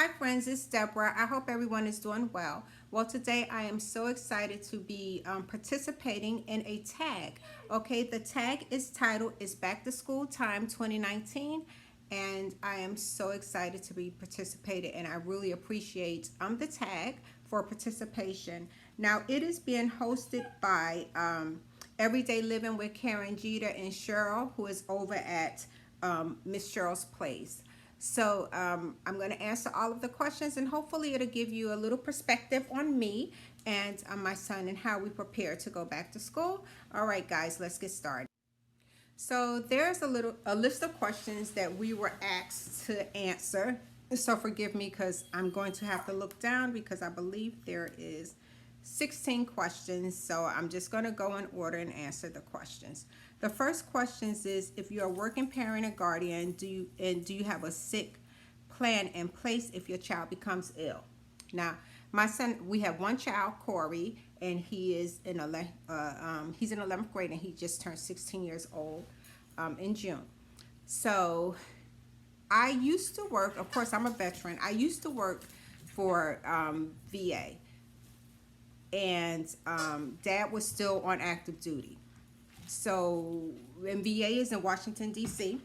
Hi friends, it's Deborah. I hope everyone is doing well. Well, today I am so excited to be participating in a tag. Okay, the tag is titled "It's Back to School Time 2019," and I am so excited to be participating, and I really appreciate the tag for participation. Now, it is being hosted by Everyday Living with Karen Jeter and Cheryl, who is over at Miss Cheryl's Place. So I'm going to answer all of the questions, and hopefully it'll give you a little perspective on me and my son and how we prepare to go back to school. All right, guys, let's get started. So there's a list of questions that we were asked to answer. So forgive me because I'm going to have to look down because I believe there is 16 questions. So I'm just going to go in order and answer the questions. The first questions is, if you're a working parent or guardian, do you have a sick plan in place if your child becomes ill? Now, my son, we have one child, Corey, and he is he's in 11th grade, and he just turned 16 years old in June. So I used to work. Of course, I'm a veteran. I used to work for VA, and Dad was still on active duty. So, and VA is in Washington, D.C.,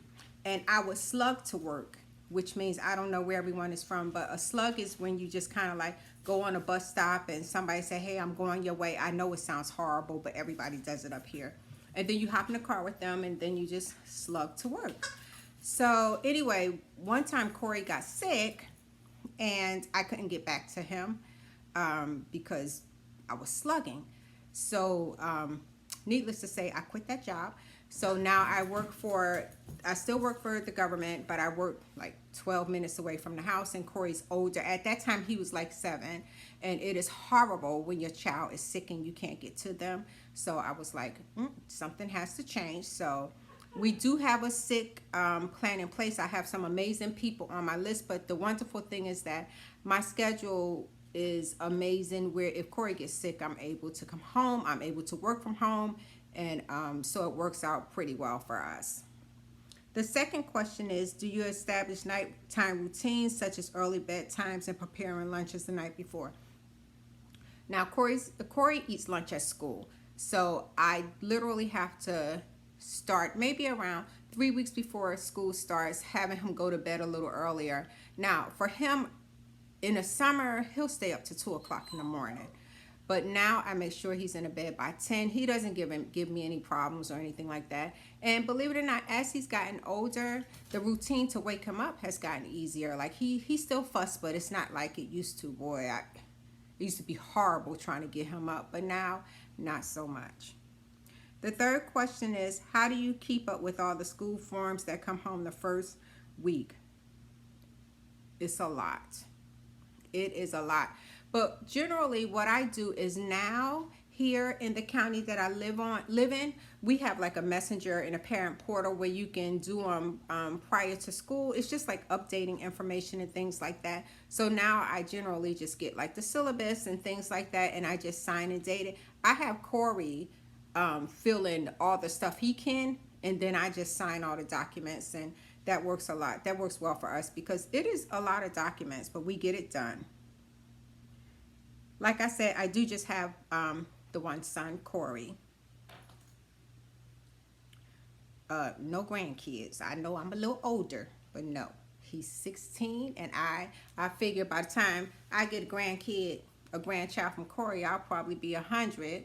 and I was slugged to work, which means I don't know where everyone is from, but a slug is when you just kind of like go on a bus stop and somebody say, hey, I'm going your way. I know it sounds horrible, but everybody does it up here. And then you hop in the car with them, and then you just slug to work. So anyway, one time Corey got sick, and I couldn't get back to him because I was slugging. So needless to say, I quit that job. So now I still work for the government, but I work like 12 minutes away from the house, and Corey's older. At that time, he was like 7, and it is horrible when your child is sick and you can't get to them. So I was like, something has to change. So we do have a sick plan in place. I have some amazing people on my list, but the wonderful thing is that my schedule is amazing, where if Corey gets sick, I'm able to come home, I'm able to work from home, and so it works out pretty well for us. The second question is, do you establish nighttime routines such as early bedtimes and preparing lunches the night before? Now, Corey eats lunch at school, so I literally have to start maybe around 3 weeks before school starts, having him go to bed a little earlier. Now, for him, in the summer, he'll stay up to 2 o'clock in the morning. But now I make sure he's in the bed by 10. He doesn't give me any problems or anything like that. And believe it or not, as he's gotten older, the routine to wake him up has gotten easier. Like he still fuss, but it's not like it used to. Boy, it used to be horrible trying to get him up, but now not so much. The third question is, how do you keep up with all the school forms that come home the first week? It's a lot. It is a lot. But generally what I do is, now here in the county that I live in, we have like a messenger and a parent portal where you can do them prior to school. It's just like updating information and things like that. So now I generally just get like the syllabus and things like that, and I just sign and date it. I have Corey fill in all the stuff he can, and then I just sign all the documents, and that works a lot. That works well for us because it is a lot of documents, but we get it done. Like I said, I do just have the one son, Corey. No grandkids. I know I'm a little older, but no. He's 16, and I figure by the time I get a grandchild from Corey, I'll probably be 100.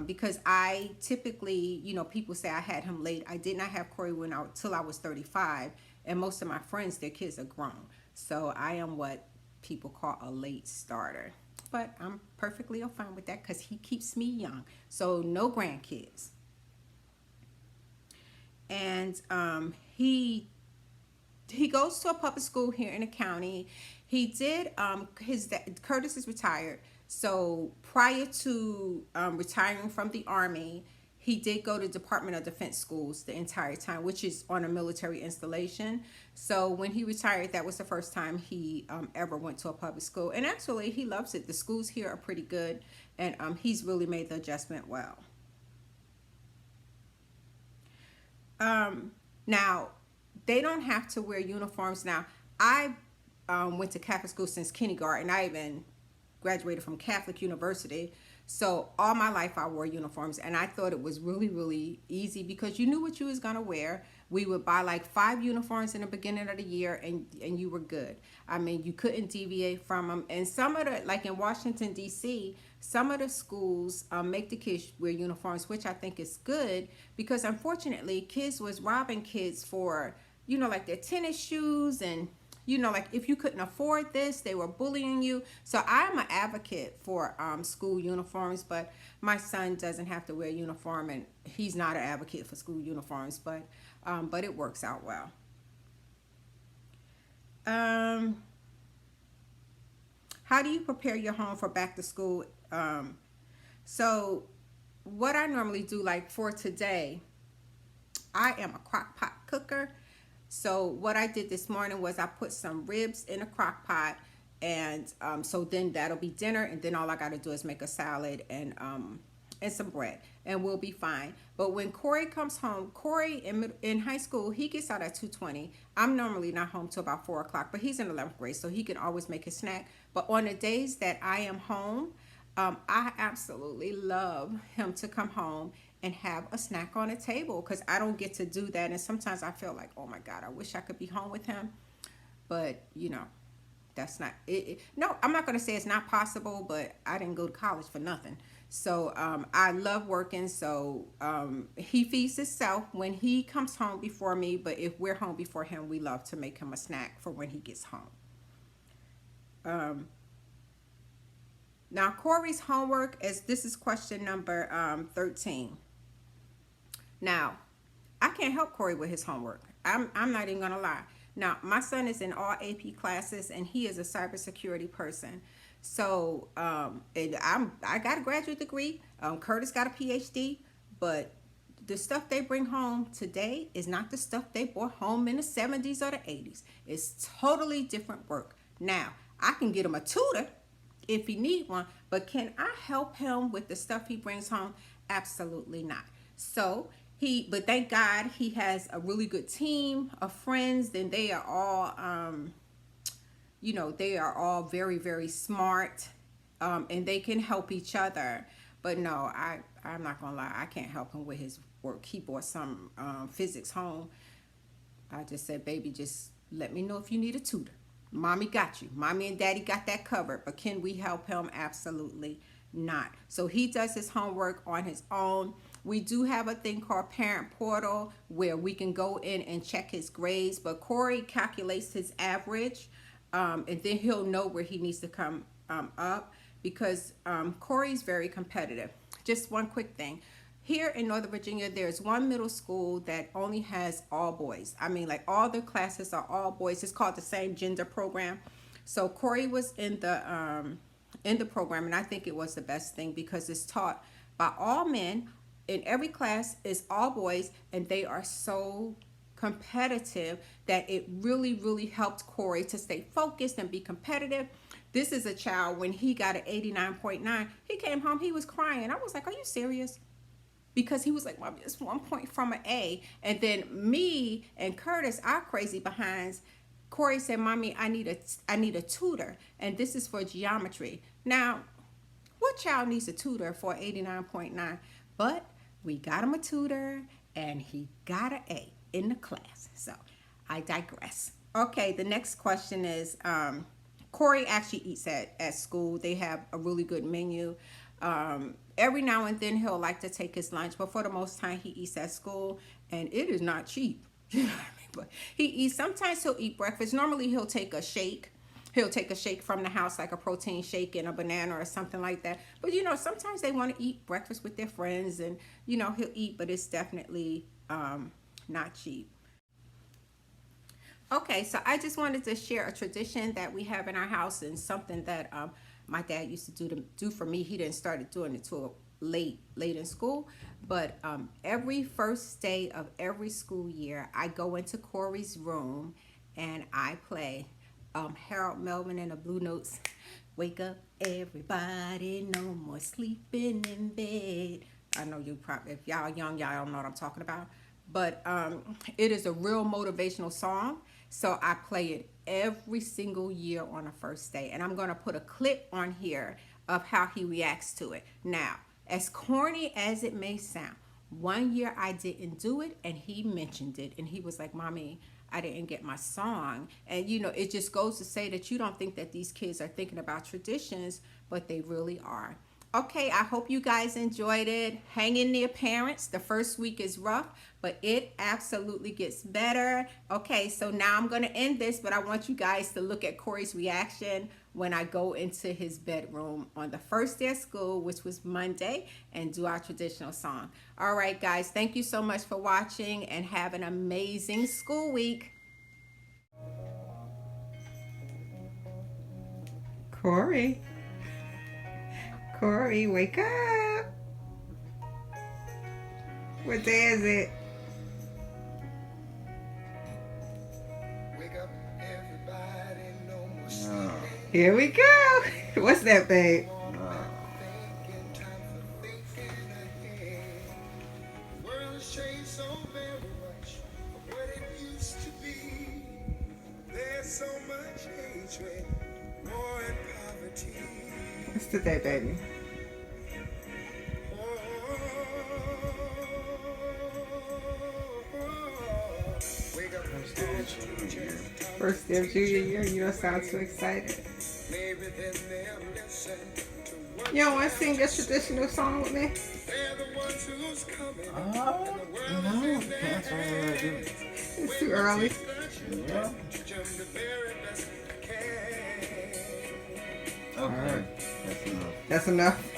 Because I typically, people say I had him late. I did not have Corey till I was 35, and most of my friends, their kids are grown. So I am what people call a late starter. But I'm perfectly fine with that because he keeps me young. So no grandkids. And he goes to a public school here in the county. He did Curtis is retired. So prior to retiring from the Army, he did go to Department of Defense schools the entire time, which is on a military installation. So when he retired, that was the first time he ever went to a public school. And actually, he loves it. The schools here are pretty good, and he's really made the adjustment well. Now, they don't have to wear uniforms. Now, I went to Catholic school since kindergarten. I even graduated from Catholic University. So all my life I wore uniforms, and I thought it was really, really easy because you knew what you was gonna wear. We would buy like 5 uniforms in the beginning of the year, and you were good. I mean, you couldn't deviate from them. And some of the, like in Washington D.C., some of the schools make the kids wear uniforms, which I think is good because unfortunately, kids was robbing kids for, you know, like their tennis shoes, and you know, like if you couldn't afford this, they were bullying you. So I'm an advocate for school uniforms, but my son doesn't have to wear a uniform, and he's not an advocate for school uniforms, but it works out well. How do you prepare your home for back to school? So what I normally do, like for today, I am a crock pot cooker. So what I did this morning was I put some ribs in a crock pot, and so then that'll be dinner, and then all I got to do is make a salad and some bread, and we'll be fine. But when Corey comes home, Corey in high school, he gets out at 2:20. I'm normally not home till about 4 o'clock, but he's in 11th grade, so he can always make his snack. But on the days that I am home, I absolutely love him to come home and have a snack on the table because I don't get to do that. And sometimes I feel like, oh my God, I wish I could be home with him. But, you know, that's not it. No, I'm not going to say it's not possible, but I didn't go to college for nothing. So I love working. So he feeds himself when he comes home before me. But if we're home before him, we love to make him a snack for when he gets home. Now, Corey's homework this is question number 13. Now, I can't help Corey with his homework. I'm not even gonna lie. Now, my son is in all AP classes, and he is a cybersecurity person. So, I got a graduate degree. Curtis got a PhD, but the stuff they bring home today is not the stuff they brought home in the 70s or the 80s. It's totally different work. Now, I can get him a tutor if he need one, but can I help him with the stuff he brings home? Absolutely not. So but thank God he has a really good team of friends, and they are all, you know, they are all very, very smart, and they can help each other. But no, I'm not gonna lie, I can't help him with his work. He brought some physics home. I just said, baby, just let me know if you need a tutor. Mommy got you. Mommy and daddy got that covered. But can we help him? Absolutely not. So he does his homework on his own. We do have a thing called Parent Portal where we can go in and check his grades. But Corey calculates his average, and then he'll know where he needs to come up because Corey's very competitive. Just one quick thing. Here in Northern Virginia, there's one middle school that only has all boys. I mean, like all the classes are all boys. It's called the same gender program. So Corey was in the program, and I think it was the best thing because it's taught by all men. In every class is all boys, and they are so competitive that it really, really helped Corey to stay focused and be competitive. This is a child, when he got an 89.9, he came home, he was crying. I was like, are you serious? Because he was like, Mom, just 1 point from an A. And then me and Curtis, our crazy behinds, Corey said, Mommy, I need a tutor, and this is for geometry. Now, what child needs a tutor for 89.9? But we got him a tutor, and he got an A in the class. So I digress. Okay, the next question is, Corey actually eats at school. They have a really good menu. Every now and then he'll like to take his lunch, but for the most time he eats at school, and it is not cheap. You know what I mean? But he eats, sometimes he'll eat breakfast. Normally he'll take a shake. He'll take a shake from the house, like a protein shake and a banana or something like that. But you know, sometimes they want to eat breakfast with their friends, and you know, he'll eat, but it's definitely not cheap. Okay, so I just wanted to share a tradition that we have in our house, and something that my dad used to do for me. He didn't start doing it till late in school, but every first day of every school year, I go into Corey's room and I play Harold Melvin and the Blue Notes. Wake up, everybody, no more sleeping in bed. I know you probably, if y'all young, y'all don't know what I'm talking about, but it is a real motivational song. So I play it every single year on the first day. And I'm going to put a clip on here of how he reacts to it. Now, as corny as it may sound, one year I didn't do it and he mentioned it. And he was like, Mommy, I didn't get my song. And you know, it just goes to say that you don't think that these kids are thinking about traditions, but they really are. Okay, I hope you guys enjoyed it. Hang in there, parents. The first week is rough, but it absolutely gets better. Okay, so now I'm going to end this, but I want you guys to look at Corey's reaction when I go into his bedroom on the first day of school, which was Monday, and do our traditional song. All right, guys, thank you so much for watching and have an amazing school week. Corey. Corey, wake up. What day is it? Wake up, everybody, no more sleeping. Here we go. What's that, babe? Thinking, time for thinking ahead. The world has changed so very much from what it used to be. There's so much hatred, war and poverty. What's today, baby? Wake up, First day of junior year. You don't sound too excited. maybe then they'll listen to what You don't want to sing this traditional song with me? they're the ones who's coming. No, that's what I do. It's too early. Yeah. Just the very best I can. Okay, that's enough. That's enough.